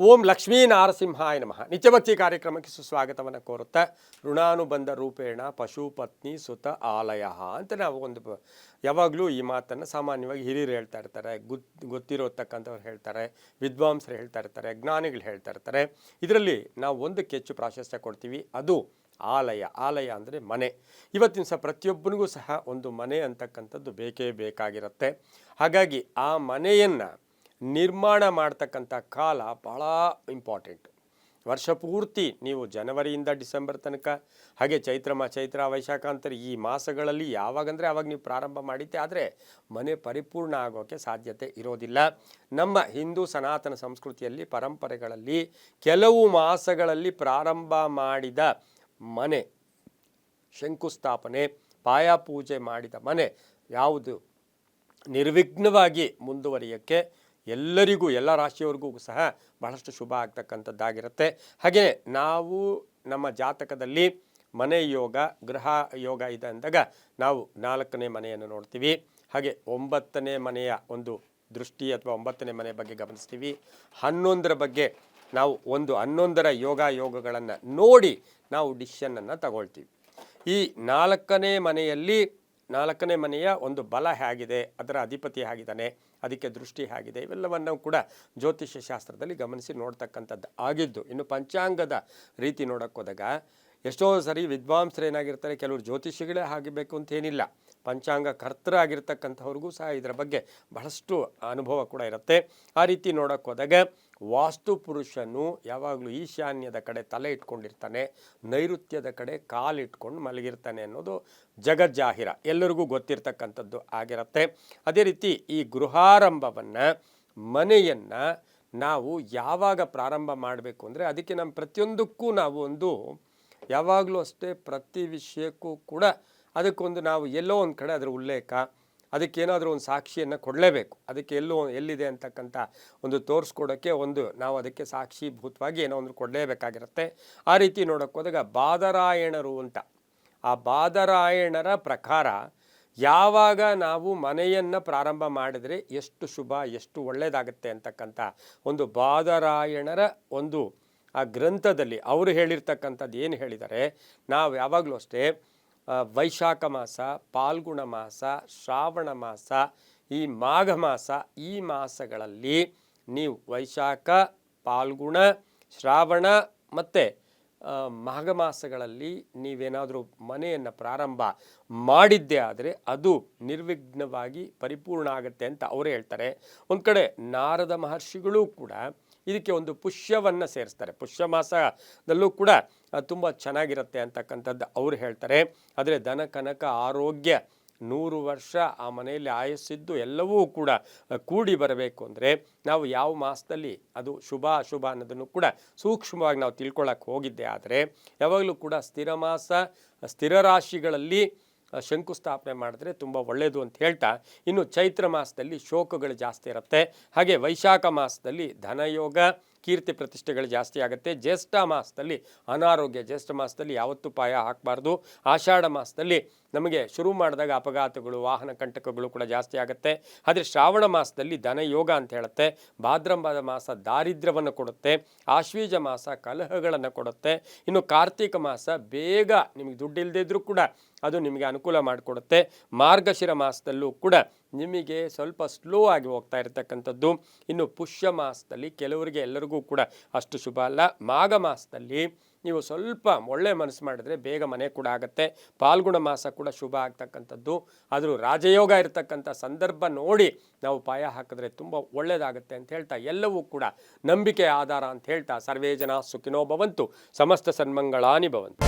ಓಂ ಲಕ್ಷ್ಮೀ ನಾರಸಿಂಹಾಯ ನಮಃ. ನಿತ್ಯಭಕ್ತಿ ಕಾರ್ಯಕ್ರಮಕ್ಕೆ ಸುಸ್ವಾಗತವನ್ನು ಕೋರುತ್ತಾ ಋಣಾನುಬಂಧ ರೂಪೇಣ ಪಶುಪತ್ನಿ ಸುತ ಆಲಯ ಅಂತ ನಾವು ಯಾವಾಗಲೂ ಈ ಮಾತನ್ನು ಸಾಮಾನ್ಯವಾಗಿ ಹಿರಿಯರು ಹೇಳ್ತಾ ಇರ್ತಾರೆ, ಗೊತ್ತಿರೋತಕ್ಕಂಥವ್ರು ಹೇಳ್ತಾರೆ, ವಿದ್ವಾಂಸರು ಹೇಳ್ತಾ ಇರ್ತಾರೆ, ಜ್ಞಾನಿಗಳು ಹೇಳ್ತಾ ಇರ್ತಾರೆ. ಇದರಲ್ಲಿ ನಾವು ಒಂದಕ್ಕೆ ಹೆಚ್ಚು ಪ್ರಾಶಸ್ತ್ಯ ಕೊಡ್ತೀವಿ, ಅದು ಆಲಯ. ಆಲಯ ಅಂದರೆ ಮನೆ. ಇವತ್ತಿನ ಸಹ ಪ್ರತಿಯೊಬ್ಬನಿಗೂ ಸಹ ಒಂದು ಮನೆ ಅಂತಕ್ಕಂಥದ್ದು ಬೇಕೇ ಬೇಕಾಗಿರುತ್ತೆ. ಹಾಗಾಗಿ ಆ ಮನೆಯನ್ನು ನಿರ್ಮಾಣ ಮಾಡ್ತಕ್ಕಂಥ ಕಾಲ ಭಾಳ ಇಂಪಾರ್ಟೆಂಟ್. ವರ್ಷ ಪೂರ್ತಿ ನೀವು ಜನವರಿಯಿಂದ ಡಿಸೆಂಬರ್ ತನಕ, ಹಾಗೆ ಚೈತ್ರ ವೈಶಾಖ ಅಂತಾರೆ, ಈ ಮಾಸಗಳಲ್ಲಿ ಯಾವಾಗಂದರೆ ಆವಾಗ ನೀವು ಪ್ರಾರಂಭ ಮಾಡಿದ್ದೆ, ಆದರೆ ಮನೆ ಪರಿಪೂರ್ಣ ಆಗೋಕ್ಕೆ ಸಾಧ್ಯತೆ ಇರೋದಿಲ್ಲ. ನಮ್ಮ ಹಿಂದೂ ಸನಾತನ ಸಂಸ್ಕೃತಿಯಲ್ಲಿ ಪರಂಪರೆಗಳಲ್ಲಿ ಕೆಲವು ಮಾಸಗಳಲ್ಲಿ ಪ್ರಾರಂಭ ಮಾಡಿದ ಮನೆ, ಶಂಕುಸ್ಥಾಪನೆ, ಪಾಯಪೂಜೆ ಮಾಡಿದ ಮನೆ ಯಾವುದು ನಿರ್ವಿಘ್ನವಾಗಿ ಮುಂದುವರಿಯೋಕ್ಕೆ ಎಲ್ಲರಿಗೂ, ಎಲ್ಲ ರಾಶಿಯವರಿಗೂ ಸಹ ಬಹಳಷ್ಟು ಶುಭ ಆಗ್ತಕ್ಕಂಥದ್ದಾಗಿರುತ್ತೆ. ಹಾಗೆಯೇ ನಾವು ನಮ್ಮ ಜಾತಕದಲ್ಲಿ ಮನೆ ಯೋಗ, ಗೃಹ ಯೋಗ ಇದೆ ಅಂದಾಗ ನಾವು 4ನೇ ಮನೆಯನ್ನು ನೋಡ್ತೀವಿ. ಹಾಗೆ 9ನೇ ಮನೆಯ ಒಂದು ದೃಷ್ಟಿ ಅಥವಾ 9ನೇ ಮನೆ ಬಗ್ಗೆ ಗಮನಿಸ್ತೀವಿ. 11ರ ಬಗ್ಗೆ ನಾವು 11ರ ಯೋಗಗಳನ್ನು ನೋಡಿ ನಾವು ಡಿಸಿಷನನ್ನು ತಗೊಳ್ತೀವಿ. ಈ 4ನೇ ಮನೆಯಲ್ಲಿ 4ನೇ ಮನೆಯ ಒಂದು ಬಲ ಹೇಗಿದೆ, ಅದರ ಅಧಿಪತಿ ಹೇಗಿದ್ದಾನೆ, ಅದಕ್ಕೆ ದೃಷ್ಟಿ ಹೇಗಿದೆ, ಇವೆಲ್ಲವನ್ನು ಕೂಡ ಜ್ಯೋತಿಷ್ಯ ಶಾಸ್ತ್ರದಲ್ಲಿ ಗಮನಿಸಿ ನೋಡ್ತಕ್ಕಂಥದ್ದು ಆಗಿದ್ದು. ಇನ್ನು ಪಂಚಾಂಗದ ರೀತಿ ನೋಡೋಕ್ಕೆ ಹೋದಾಗ ಎಷ್ಟೋ ಸರಿ ವಿದ್ವಾಂಸರು ಏನಾಗಿರ್ತಾರೆ, ಕೆಲವರು ಜ್ಯೋತಿಷಿಗಳೇ ಆಗಬೇಕು ಅಂತೇನಿಲ್ಲ, ಪಂಚಾಂಗ ಕರ್ತರಾಗಿರ್ತಕ್ಕಂಥವ್ರಿಗೂ ಸಹ ಇದರ ಬಗ್ಗೆ ಬಹಳಷ್ಟು ಅನುಭವ ಕೂಡ ಇರುತ್ತೆ. ಆ ರೀತಿ ನೋಡೋಕ್ಕೆ ಹೋದಾಗ ವಾಸ್ತು ಪುರುಷನು ಯಾವಾಗಲೂ ಈಶಾನ್ಯದ ಕಡೆ ತಲೆ ಇಟ್ಕೊಂಡಿರ್ತಾನೆ, ನೈಋತ್ಯದ ಕಡೆ ಕಾಲಿಟ್ಕೊಂಡು ಮಲಗಿರ್ತಾನೆ ಅನ್ನೋದು ಜಗಜ್ಜಾಹಿರ, ಎಲ್ಲರಿಗೂ ಗೊತ್ತಿರ್ತಕ್ಕಂಥದ್ದು ಆಗಿರುತ್ತೆ. ಅದೇ ರೀತಿ ಈ ಗೃಹಾರಂಭವನ್ನು, ಮನೆಯನ್ನು ನಾವು ಯಾವಾಗ ಪ್ರಾರಂಭ ಮಾಡಬೇಕು ಅಂದರೆ ಅದಕ್ಕೆ ನಮ್ಮ ಪ್ರತಿಯೊಂದಕ್ಕೂ ನಾವು ಯಾವಾಗಲೂ ಅಷ್ಟೇ ಪ್ರತಿ ವಿಷಯಕ್ಕೂ ಕೂಡ ಅದಕ್ಕೊಂದು ನಾವು ಎಲ್ಲೋ ಒಂದು ಕಡೆ ಅದರ ಉಲ್ಲೇಖ, ಅದಕ್ಕೇನಾದರೂ ಒಂದು ಸಾಕ್ಷಿಯನ್ನು ಕೊಡಲೇಬೇಕು. ಅದಕ್ಕೆ ಎಲ್ಲಿದೆ ಅಂತಕ್ಕಂಥ ಒಂದು ತೋರಿಸ್ಕೊಡೋಕ್ಕೆ ನಾವು ಅದಕ್ಕೆ ಸಾಕ್ಷೀಭೂತವಾಗಿ ಏನೋ ಒಂದು ಕೊಡಲೇಬೇಕಾಗಿರುತ್ತೆ. ಆ ರೀತಿ ನೋಡೋಕ್ಕೆ ಹೋದಾಗ ಬಾದರಾಯಣರು ಅಂತ, ಆ ಬಾದರಾಯಣರ ಪ್ರಕಾರ ಯಾವಾಗ ನಾವು ಮನೆಯನ್ನು ಪ್ರಾರಂಭ ಮಾಡಿದರೆ ಎಷ್ಟು ಶುಭ, ಎಷ್ಟು ಒಳ್ಳೆಯದಾಗುತ್ತೆ ಅಂತಕ್ಕಂಥ ಒಂದು ಬಾದರಾಯಣರ ಆ ಗ್ರಂಥದಲ್ಲಿ ಅವರು ಹೇಳಿರ್ತಕ್ಕಂಥದ್ದು ಏನು ಹೇಳಿದ್ದಾರೆ, ನಾವು ಯಾವಾಗಲೂ ಅಷ್ಟೇ ವೈಶಾಖ ಮಾಸ, ಪಾಲ್ಗುಣ ಮಾಸ, ಶ್ರಾವಣ ಮಾಸ, ಈ ಮಾಘ ಮಾಸ, ಈ ಮಾಸಗಳಲ್ಲಿ ನೀವು ವೈಶಾಖ, ಪಾಲ್ಗುಣ, ಶ್ರಾವಣ ಮತ್ತು ಮಾಘ ಮಾಸಗಳಲ್ಲಿ ನೀವೇನಾದರೂ ಮನೆಯನ್ನು ಪ್ರಾರಂಭ ಮಾಡಿದ್ದೇ ಆದರೆ ಅದು ನಿರ್ವಿಘ್ನವಾಗಿ ಪರಿಪೂರ್ಣ ಆಗುತ್ತೆ ಅಂತ ಅವರು ಹೇಳ್ತಾರೆ. ಒಂದು ಕಡೆ ನಾರದ ಮಹರ್ಷಿಗಳೂ ಕೂಡ ಇದಕ್ಕೆ ಒಂದು ಪುಷ್ಯವನ್ನು ಸೇರಿಸ್ತಾರೆ. ಪುಷ್ಯ ಮಾಸದಲ್ಲೂ ಕೂಡ ತುಂಬ ಚೆನ್ನಾಗಿರುತ್ತೆ ಅಂತಕ್ಕಂಥದ್ದು ಅವರು ಹೇಳ್ತಾರೆ. ಆದರೆ ದನ ಕನಕ ಆರೋಗ್ಯ 100 ವರ್ಷ ಆ ಮನೆಯಲ್ಲಿ ಆಯಸ್ಸಿದ್ದು ಎಲ್ಲವೂ ಕೂಡ ಕೂಡಿ ಬರಬೇಕು ಅಂದರೆ ನಾವು ಯಾವ ಮಾಸದಲ್ಲಿ ಅದು ಶುಭ ಅಶುಭ ಅನ್ನೋದನ್ನು ಕೂಡ ಸೂಕ್ಷ್ಮವಾಗಿ ನಾವು ತಿಳ್ಕೊಳ್ಳೋಕೆ ಹೋಗಿದ್ದೆ. ಆದರೆ ಯಾವಾಗಲೂ ಕೂಡ ಸ್ಥಿರ ಮಾಸ, ಸ್ಥಿರ ರಾಶಿಗಳಲ್ಲಿ ಶಂಕುಸ್ಥಾಪನೆ ಮಾಡಿದ್ರೆ ತುಂಬ ಒಳ್ಳೆಯದು ಅಂತ ಹೇಳ್ತಾ, ಇನ್ನು ಚೈತ್ರ ಮಾಸದಲ್ಲಿ ಶೋಕಗಳು ಜಾಸ್ತಿ ಇರುತ್ತೆ. ಹಾಗೆ ವೈಶಾಖ ಮಾಸದಲ್ಲಿ ಧನಯೋಗ, ಕೀರ್ತಿ ಪ್ರತಿಷ್ಠೆಗಳು ಜಾಸ್ತಿ ಆಗುತ್ತೆ. ಜ್ಯೇಷ್ಠ ಮಾಸದಲ್ಲಿ ಅನಾರೋಗ್ಯ, ಜ್ಯೇಷ್ಠ ಮಾಸದಲ್ಲಿ ಯಾವತ್ತೂ ಪಾಯ ಹಾಕಬಾರ್ದು. ಆಷಾಢ ಮಾಸದಲ್ಲಿ ನಮಗೆ ಶುರು ಮಾಡಿದಾಗ ಅಪಘಾತಗಳು, ವಾಹನ ಕಂಟಕಗಳು ಕೂಡ ಜಾಸ್ತಿ ಆಗುತ್ತೆ. ಆದರೆ ಶ್ರಾವಣ ಮಾಸದಲ್ಲಿ ಧನಯೋಗ ಅಂತ ಹೇಳುತ್ತೆ. ಭಾದ್ರಂಪದ ಮಾಸ ದಾರಿದ್ರ್ಯವನ್ನು ಕೊಡುತ್ತೆ. ಆಶ್ವೀಜ ಮಾಸ ಕಲಹಗಳನ್ನು ಕೊಡುತ್ತೆ. ಇನ್ನು ಕಾರ್ತಿಕ ಮಾಸ ಬೇಗ ನಿಮಗೆ ದುಡ್ಡು ಇಲ್ಲದೇ ಇದ್ರೂ ಕೂಡ ಅದು ನಿಮಗೆ ಅನುಕೂಲ ಮಾಡಿಕೊಡುತ್ತೆ. ಮಾರ್ಗಶಿರ ಮಾಸದಲ್ಲೂ ಕೂಡ ನಿಮಗೆ ಸ್ವಲ್ಪ ಸ್ಲೋ ಆಗಿ ಹೋಗ್ತಾ ಇರತಕ್ಕಂಥದ್ದು. ಇನ್ನು ಪುಷ್ಯ ಮಾಸದಲ್ಲಿ ಕೆಲವರಿಗೆ, ಎಲ್ಲರಿಗೂ ಕೂಡ ಅಷ್ಟು ಶುಭ ಅಲ್ಲ. ಮಾಘ ಮಾಸದಲ್ಲಿ ನೀವು ಸ್ವಲ್ಪ ಒಳ್ಳೆ ಮನಸ್ಸು ಮಾಡಿದ್ರೆ ಬೇಗ ಮನೆ ಕೂಡ ಆಗುತ್ತೆ. ಪಾಲ್ಗುಣ ಮಾಸ ಕೂಡ ಶುಭ ಆಗ್ತಕ್ಕಂಥದ್ದು. ಆದರೂ ರಾಜಯೋಗ ಇರತಕ್ಕಂಥ ಸಂದರ್ಭ ನೋಡಿ ನಾವು ಪಾಯ ಹಾಕಿದ್ರೆ ತುಂಬ ಒಳ್ಳೆಯದಾಗುತ್ತೆ ಅಂತ ಹೇಳ್ತಾ, ಎಲ್ಲವೂ ಕೂಡ ನಂಬಿಕೆ ಆಧಾರ ಅಂತ ಹೇಳ್ತಾ, ಸರ್ವೇ ಜನ ಸುಖಿನೋ ಭವಂತು, ಸಮಸ್ತ ಸನ್ಮಂಗಳಾನಿ ಭವಂತು.